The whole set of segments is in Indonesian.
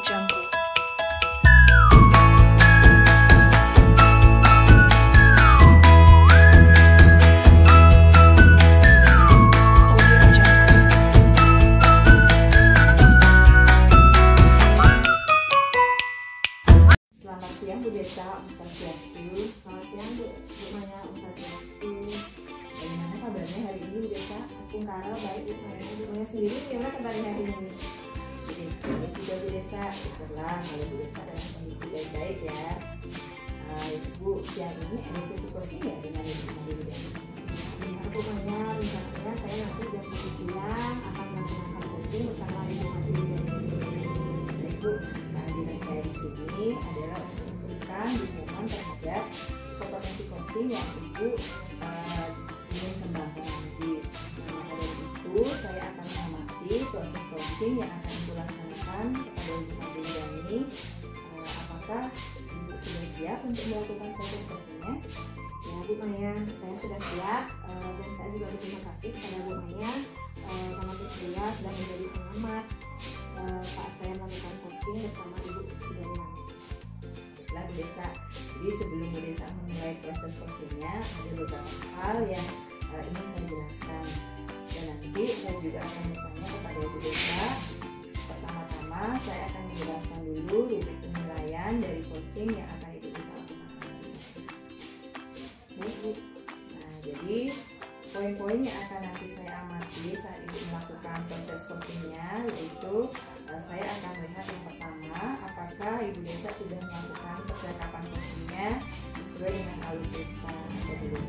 Jungle. Selamat siang Bu Desa, Om Swastiastu. Selamat siang Bu Maya, Om Swastiastu. Bagaimana kabarnya hari ini Bu Desa? Asungkara baik Bu Maya. Bu Maya sendiri gimana kabarnya hari ini? Jadi juga Bu Desa, syukurlah kalau Bu Desa dalam kondisi baik-baik ya. Bu siang ini ada sesi coaching ya dengan Ibu Maya. Bu Maya, rencananya saya nanti jam 1 siang akan melakukan coaching bersama Ibu Maya. Baik Bu, kehadiran saya di sini adalah untuk memberikan dukungan terhadap kompetensi coaching yang Ibu ingin kembangkan nanti. Maka dari itu saya akan mengamati proses coaching yang akan Ibu laksanakan kepada Ibu Maya. Apakah Ibu sudah siap untuk melakukan proses coachingnya? Ya Bu Maya, saya sudah siap dan saya juga berterima kasih kepada Bu Maya karena bersedia sudah menjadi pengamat saat saya melakukan coaching bersama Ibu Sudaryani. Baiklah Bu Desa, jadi sebelum Bu Desa memulai proses coachingnya ada beberapa hal yang ingin saya jelaskan dan nanti saya juga akan bertanya kepada Bu Desa. Pertama-tama saya akan menjelaskan dulu rubrik penilaian dari coaching yang akan Ibu bisa lakukan. Baik Bu, nah jadi poin-poin yang akan nanti saya amati saat Ibu melakukan proses coachingnya yaitu saya akan melihat yang pertama, apakah Ibu Desa sudah melakukan percakapan coachingnya sesuai dengan alutsista atau belum.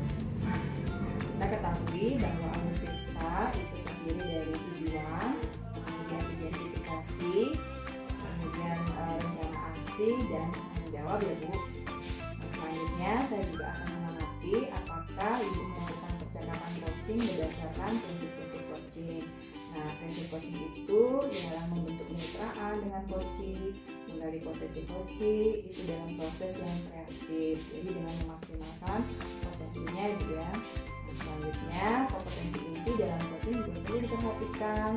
Kita ketahui bahwa alutsista itu terdiri dari tujuan, kemudian identifikasi, kemudian rencana aksi dan tanggung jawab ya Bu. Selanjutnya saya juga akan mengamati apakah Ibu melakukan percakapan coaching berdasarkan prinsip-prinsip coaching. Nah, prinsip coaching itu dalam membentuk kemitraan dengan coaching, menggali potensi coaching itu dalam proses yang kreatif. Jadi dengan memaksimalkan potensinya gitu ya. Nah, selanjutnya kompetensi inti dalam coaching juga perlu diperhatikan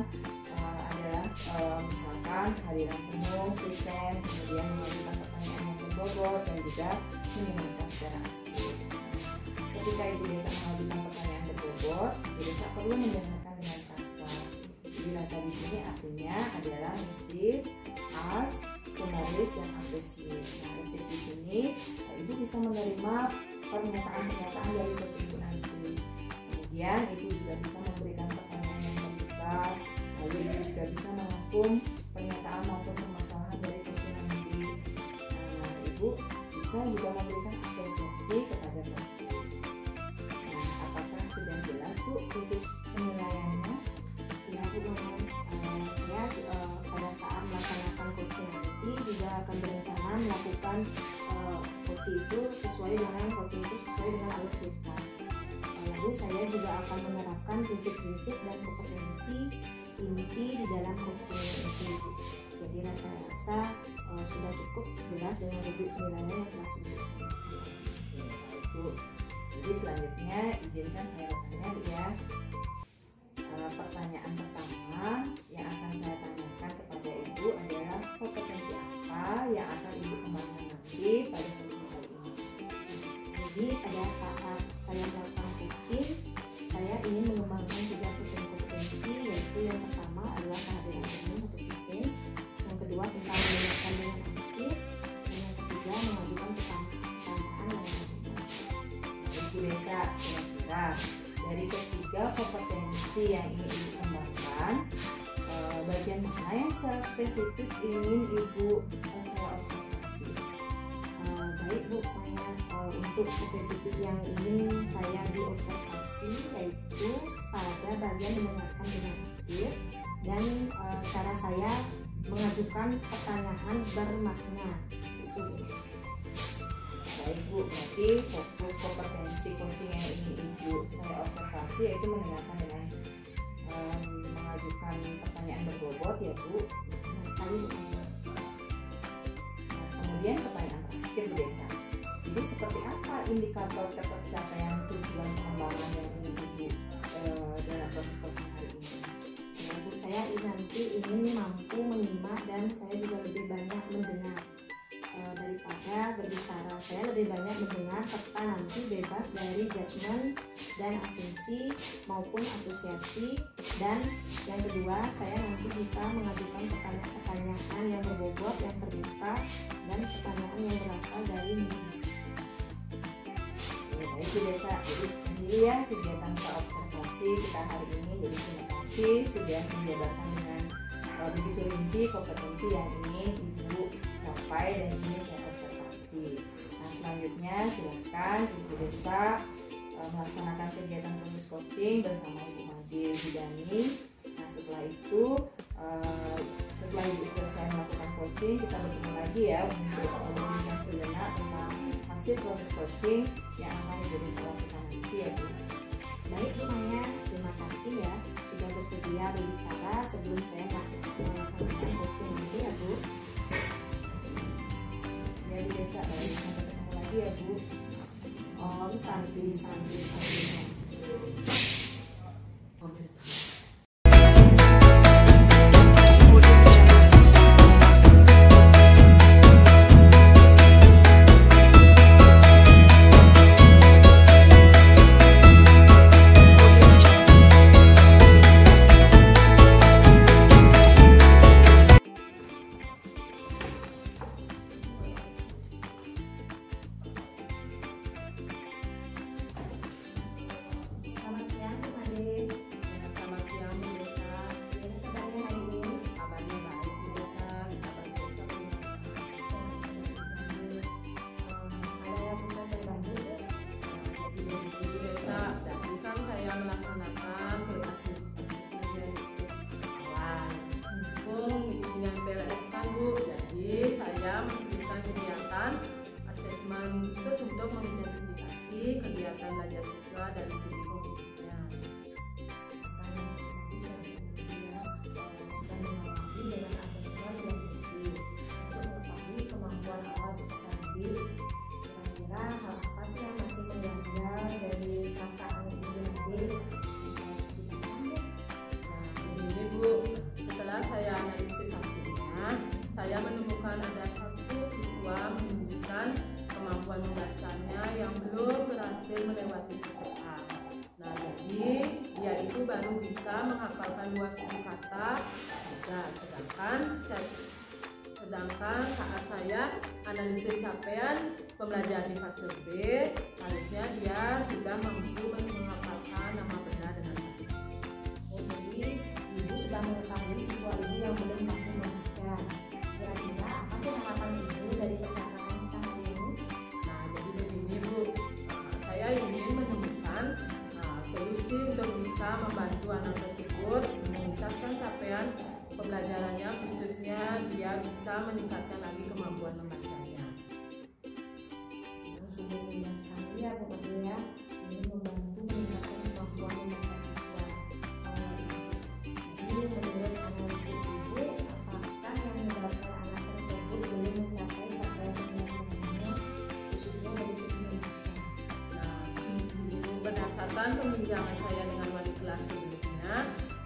adalah misalkan kehadiran penuh, present, kemudian mengajukan pertanyaan yang berbobot dan juga mengingatkan secara aktif. Ketika Ibu Desa mengajukan pertanyaan berbobot, Ibu Desa perlu mendengarkan dengan rasa. Jadi rasa di sini artinya adalah receive, ask, summarize, dan appreciate. Nah, receive di sini Ibu bisa menerima pernyataan-pernyataan dari coach Ibu nanti. Kemudian Ibu juga bisa memberikan pertanyaan yang terbuka. Lalu Ibu juga bisa merangkum pernyataan maupun permasalahan dari coach nanti. Nah, Ibu bisa juga memberikan apresiasi kepada coach. Nah, apakah sudah jelas Bu untuk penilaiannya? Ya Bu, saya pada saat melaksanakan coaching nanti juga akan berencana melakukan coaching itu sesuai dengan alutsista. Lalu saya juga akan menerapkan prinsip-prinsip dan kompetensi inti di dalam coaching itu. Jadi saya rasa sudah cukup jelas dengan rubrik penilaian yang telah sudah disampaikan. Jadi selanjutnya izinkan saya bertanya ya. Pertanyaan pertama yang akan saya tanyakan kepada Ibu adalah kompetensi apa yang akan Ibu kembangkan nanti pada coaching kali ini. Jadi pada saat saya melakukan coaching, saya ingin mengembangkan 3 kompetensi, yaitu yang pertama adalah kehadiran penuh atau presence, yang kedua tentang mendengarkan dengan aktif, dan yang ketiga mengajukan pertanyaan yang berbobot. Ibu Desa, kira-kira dari ketiga kompetensi yang ingin Ibu kembangkan, bagian mana yang secara spesifik ingin Ibu saya observasi? Baik Bu, untuk spesifik yang ingin saya diobservasi yaitu pada bagian mendengarkan dengan aktif dan cara saya mengajukan pertanyaan bermakna. Itu Bu. Baik Bu, berarti fokus kompetensi coaching yang ingin Ibu saya observasi yaitu mendengarkan dengan mengajukan pertanyaan berbobot ya Bu. Kemudian pertanyaan terakhir Bu Desa. Jadi seperti apa indikator tercapaian tujuan pengembangan yang ingin Ibu dalam proses coaching hari ini? Ya Bu, saya nanti ingin mampu menyimak dan saya juga lebih banyak saya lebih banyak mendengar serta nanti bebas dari judgement dan asumsi maupun asosiasi. Dan yang kedua, saya nanti bisa mengajukan pertanyaan-pertanyaan yang berbobot, yang terbuka, dan pertanyaan yang berasal dari media. Baik Bu Desa, jadi sendiri ya kegiatan observasi kita hari ini. Jadi terima kasih sudah menjabarkan dengan begitu rinci kompetensi yang ingin Ibu capai dan ini saya observasi. Nah selanjutnya silakan Ibu Desa melaksanakan kegiatan proses coaching bersama Ibu Made Bidani. Nah setelah itu setelah Ibu selesai melakukan coaching, kita bertemu lagi ya untuk berbincang sejenak tentang hasil proses coaching yang akan Ibu Desa lakukan nanti ya Bu. Baik Bu Maya, terima kasih ya sudah bersedia berbicara sebelum saya melaksanakan coaching nanti ya Bu. Ya Bu Desa, baik, sampai ketemu lagi ya Bu. Om Santi Santi Santi. Untuk mengidentifikasi kegiatan belajar siswa dari segi kognisinya. Sudah mengalami dengan asesmen diagnostik untuk mengetahui kemampuan awal peserta didik. Kira-kira hal apa sih yang masih mengganjal dari perasaan Ibu Made? Nah, ini Bu, setelah saya analisis hasilnya, saya menemukan ada satu siswa menunjukkan kemampuan membacanya yang belum berhasil melewati PSA. Nah, jadi dia itu baru bisa menghafalkan 2 suku kata saja. Sedangkan saat saya analisis capaian pembelajaran di fase B, harusnya dia sudah mampu menghafalkan nama benda dengan pasti. Jadi Ibu sudah mengetahui siswa Ibu yang belum mampu membaca. Kira-kira apa sih harapan Ibu dari percakapan kita hari ini? Nah, jadi begini Bu, saya ingin menemukan solusi untuk bisa membantu anak tersebut meningkatkan capaian pembelajarannya, khususnya dia bisa meningkatkan lagi kemampuan membacanya. Sungguh mudah sekali ya Bu Made ya, ini membantu meningkatkan kemampuan membaca siswa. Jadi menurut analisis Ibu, apakah yang menyebabkan anak tersebut belum mencapai capaian pembelajarannya, khususnya dari segi membaca? Nah, berdasarkan perbincangan saya dengan wali kelas sebelumnya,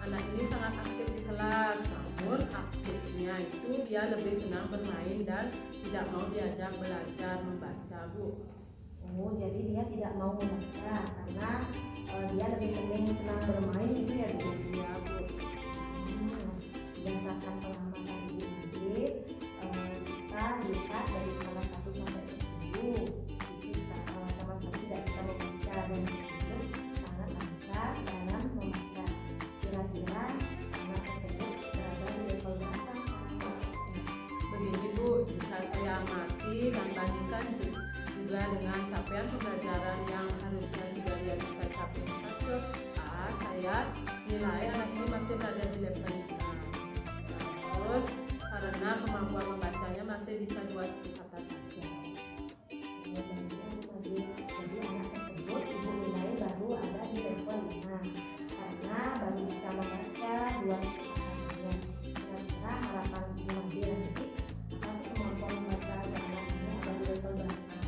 anak ini sangat aktif di kelas, namun aktifnya itu dia lebih senang bermain dan tidak mau diajak belajar membaca Bu. Oh, jadi dia tidak mau membaca karena dia lebih senang bermain gitu ya Bu? Iya Bu. Berdasarkan pengamatan Ibu Made, kita lihat dari skala 1 sampai 10 itu sama sekali tidak bisa membaca dan 10 sangat lancar dalam membaca. Kira-kira anak tersebut berada di level berapa sekarang? Begini Bu, jika saya amati dan bandingkan juga dengan capaian pembelajaran yang harusnya sudah dia bisa capai di fase A, saya nilai anak ini masih berada di level 5. Terus karena kemampuan membacanya masih bisa 2 suku kata saja. Jadi anak tersebut Ibu nilai baru ada di level 5 karena baru bisa membaca 2 suku kata saja. Kira-kira harapan Ibu Made nanti apa sih kemampuan membaca anak ini ada di level berapa?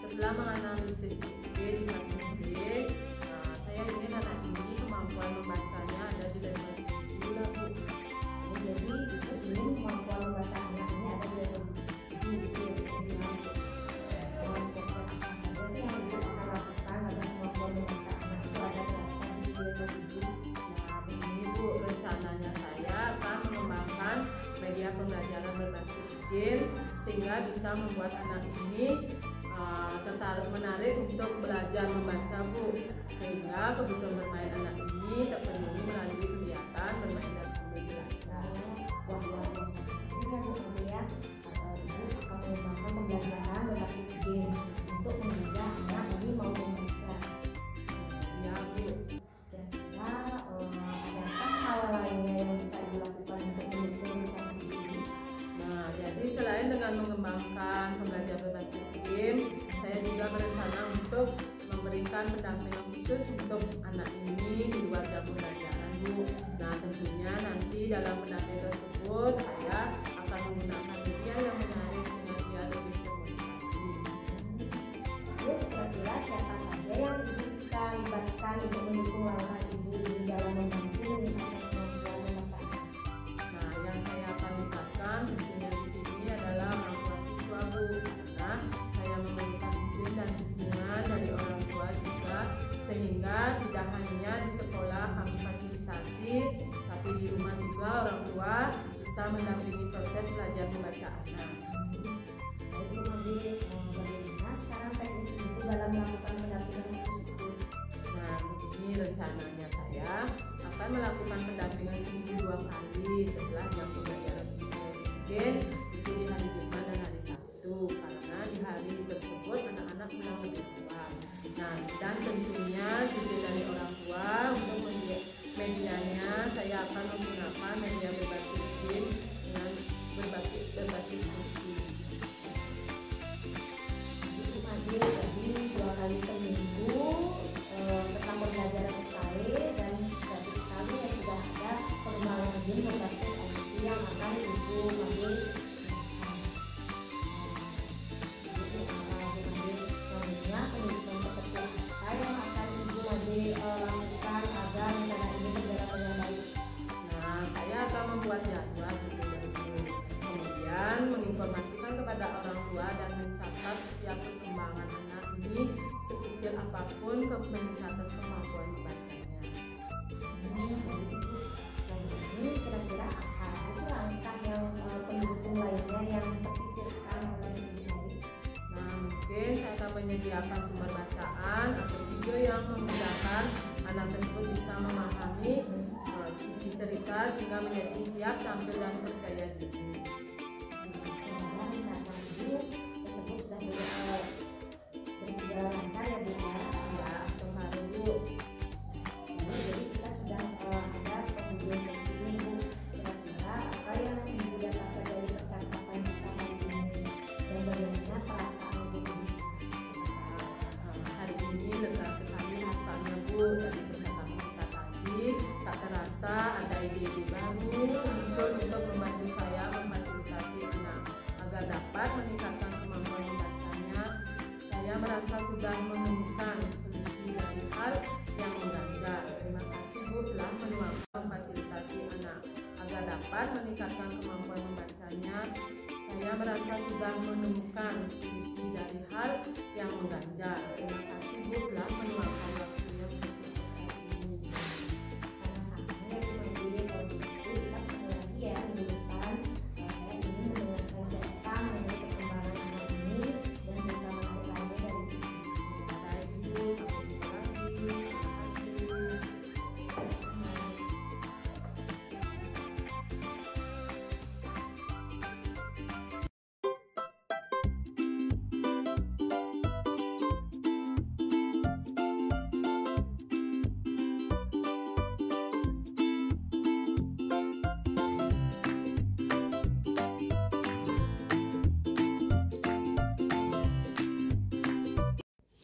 Setelah menganalisis B di fase B, saya ingin anak ini kemampuan membacanya ada di level 7 lah Bu. Jadi Ibu ingin kemampuan membaca anak ini ada di level 7 gitu ya. pembelajaran berbasis game sehingga bisa membuat anak ini tertarik menarik untuk belajar membaca, Bu, sehingga kebutuhan bermain anak ini terpenuhi melalui kegiatan bermain dan sambil belajar. Wah, luar biasa sekali ya Bu Made ya. Ibu akan mengembangkan pembelajaran berbasis games untuk menjaga anak ini mau membaca. Ya, Bu. Kira-kira adakah hal lainnya yang bisa dilakukan untuk mendukung rencana ini? Nah, jadi selain dengan mengembangkan pembelajaran berbasis game, saya juga berencana untuk memberikan pendampingan khusus untuk anak ini di luar jam pembelajaran, Bu. Nah, tentunya nanti dalam pendampingan tersebut saya akan menggunakan media yang menarik sehingga dia lebih termotivasi. Terus kira-kira siapa saja yang Ibu bisa libatkan untuk mendukung langkah Ibu di dalam membantu meningkatkan kemampuan membaca? Nah, yang saya akan libatkan tentunya di sini adalah orang tua siswa, Bu, karena saya memerlukan izin dan dukungan dari orang tua juga, sehingga tidak hanya di sekolah kami fasilitasi, tapi di rumah juga orang tua bisa mendampingi proses belajar membaca anak. Baik Bu Made, bagaimana sekarang teknis Ibu dalam melakukan pendampingan khusus itu? Nah, begini rencananya saya akan melakukan pendampingan seminggu 2 kali setelah jam pembelajaran mungkin itu di hari Jumat dan hari Sabtu, karena di hari tersebut anak-anak pulang lebih awal. Nah, dan tentunya izin dari orang tua untuk medianya saya akan menggunakan media berbasis game dengan berbasis kursi. Bu Made, jadi 2 kali seminggu setelah pembelajaran usai dan gratis sekali ya sudah ada pengembangan game berbasis IT yang akan Ibu Made selanjutnya pendidikan seperti apa yang akan Ibu Made lakukan agar rencana ini berjalan dengan baik? Nah, saya akan membuat jadwal terlebih dahulu, kemudian menginformasikan kepada orang tua dan mencatat setiap perkembangan anak ini sekecil apapun meningkatkan kemampuan membacanya. Selain ini kira-kira apa sih langkah yang pendukung lainnya yang terpikirkan oleh Ibu Made? Nah, mungkin saya akan menyediakan sumber bacaan atau video yang memudahkan anak tersebut bisa memahami isi cerita sehingga menjadi siap tampil dan percaya diri. Semoga rencana Ibu tersebut sudah bersegala lancar ya Bu ya. Ya, terharu, Bu. Jadi kita sudah ada penghujung sesi ini Bu. Kira-kira apa yang Ibu dapatkan dari percakapan kita hari ini dan bagaimana perasaan Ibu di sana? Hari ini lega sekali rasanya, Bu, dari percakapan kita tadi. Tak terasa ada ide-ide baru muncul untuk membantu saya memfasilitasi anak agar dapat meningkatkan kemampuan membacanya. Saya merasa sudah menemukan solusi dari hal yang mengganjal. Terima kasih, Bu, telah menuangkan memfasilitasi anak agar dapat meningkatkan kemampuan membacanya. Saya merasa sudah menemukan solusi dari hal yang mengganjal. Terima kasih, Bu, telah menuangkan waktunya untuk ini. Sama-sama ya Bu Made, kalau begitu kita ketemu lagi ya minggu depan. Saya ingin mendengarkan cerita mengenai perkembangan anak ini dan cerita menarik lainnya dari Ibu. Baik, Bu, sampai jumpa lagi. Terima kasih.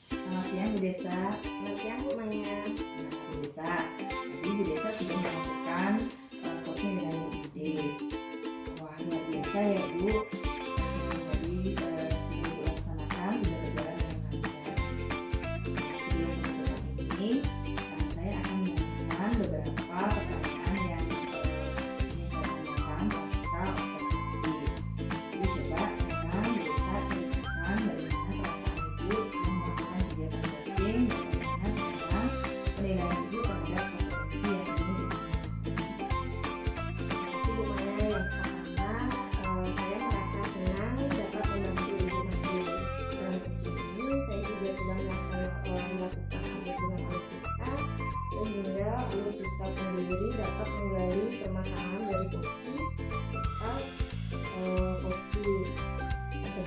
Selamat siang Bu Desa. Selamat siang Bu Maya. Nah, Bu Desa, tadi Bu Desa sudah melakukan coaching dengan Bu Ide. Wah, luar biasa ya Bu. Yang tadi sudah Bu laksanakan sudah berjalan dengan lancar. Nah, sebelum menutup ini, saya akan menanyakan beberapa pertanyaan yang ingin saya tanyakan pasca observasi. Jadi coba sekarang Bu Desa ceritakan bagaimana perasaan Ibu setelah melakukan kegiatan coaching dan bagaimana sekarang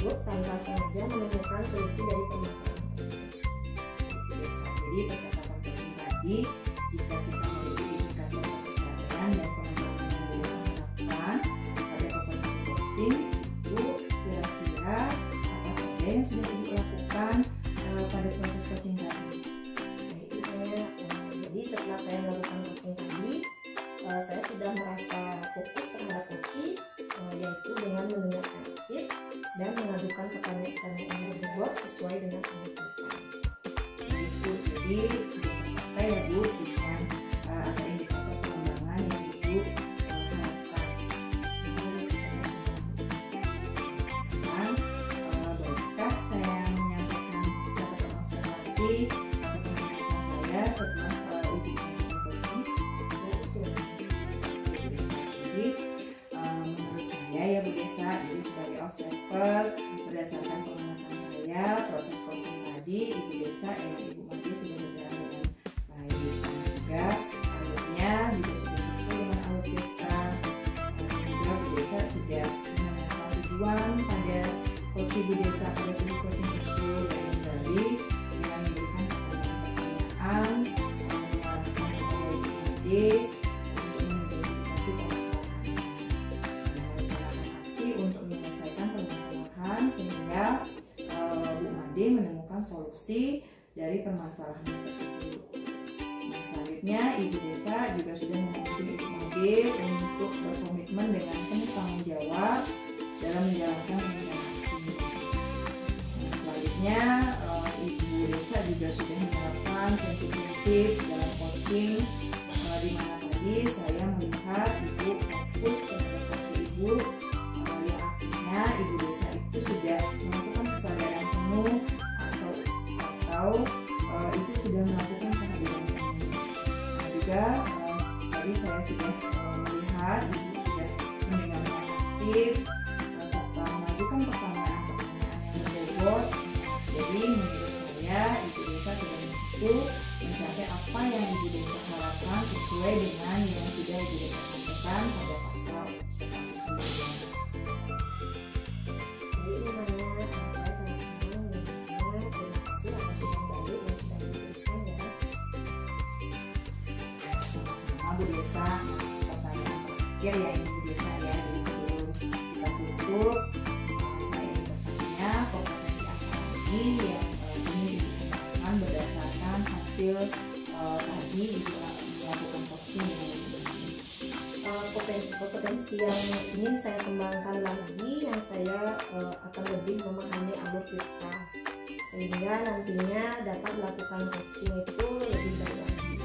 tersebut tanpa sengaja menemukan solusi dari permasalahan tersebut. Jadi percakapan coaching tadi, jika kita memiliki indikator kesadaran dan pengembangan yang boleh diterapkan pada kompetensi coaching, itu kira-kira apa saja yang sudah Ibu lakukan pada proses coaching tadi? Jadi setelah saya melakukan coaching tadi, saya sudah merasa fokus terhadap coaching, yaitu dengan mendengarkan aktif dan mengajukan pertanyaan-pertanyaan yang berbobot sesuai dengan kebutuhan. Jadi sudah tercapai ya Bu dengan ada indikator pengembangan yang Ibu harapkan. Sekarang bolehkah saya menyampaikan catatan observasi atau pengamatan saya setelah Ibu melakukan coaching? Jadi menurut saya ya Bu Desa, jadi sebagai observer berdasarkan pengamatan saya, proses coaching tadi Ibu Desa yang Ibu Mati sudah berjalan dengan baik, dan juga alurnya juga sudah sesuai dengan alur kita, dan juga Bu Desa sudah mengenal tujuan pada coaching Bu Desa pada segi coaching itu, dan tadi dengan memberikan pertanyaan mengarahkan kepada Ibu Mati sehingga Bu Made menemukan solusi dari permasalahan tersebut. Nah, selanjutnya Ibu Desa juga sudah memancing Ibu Made untuk berkomitmen dengan penuh tanggung jawab dalam menjalankan regenerasi. Nah, selanjutnya Ibu Desa juga sudah menerapkan prinsip-prinsip dalam coaching, di mana tadi saya melihat Ibu fokus terhadap coaching Ibu, yang artinya Ibu Desa itu sudah melakukan kesadaran penuh atau itu sudah melakukan kehadiran penuh. Nah, juga tadi saya sudah melihat Ibu sudah mendengarkan aktif serta mengajukan pertanyaan-pertanyaan yang berbobot. Jadi menurut saya Ibu Desa sudah mampu mencapai apa yang Ibu Desa harapkan sesuai dengan yang sudah Ibu Desa sampaikan pada pasal observasi sebelumnya. Bu Desa, pertanyaan terakhir ya Ibu Desa ya, jadi sebelum kita tutup saya ingin bertanya kompetensi apa lagi yang ini dikembangkan berdasarkan hasil tadi Ibu melakukan coaching dengan Ibu. Kompetensi yang ingin saya kembangkan lagi, yang saya akan lebih memahami alur kita sehingga nantinya dapat melakukan coaching itu lebih baik lagi.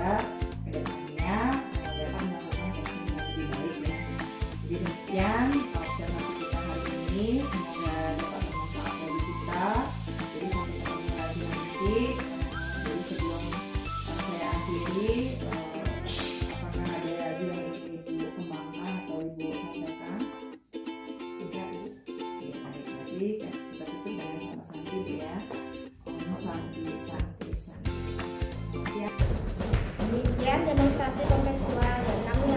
Kedepannya dapat melakukan coaching yang lebih baik ya. Jadi demikian observasi kita hari ini, semoga dapat bermanfaat bagi kita. Jadi sampai ketemu lagi nanti. Jadi sebelum saya akhiri, apakah ada lagi yang ingin Ibu kembangkan atau Ibu sampaikan? Tidak, Ibu. Oke, baik, jadi kita tutup dengan sama-sama Ibu ya. Om Santi Santi Santi. Demikian demonstrasi kontekstual dan kami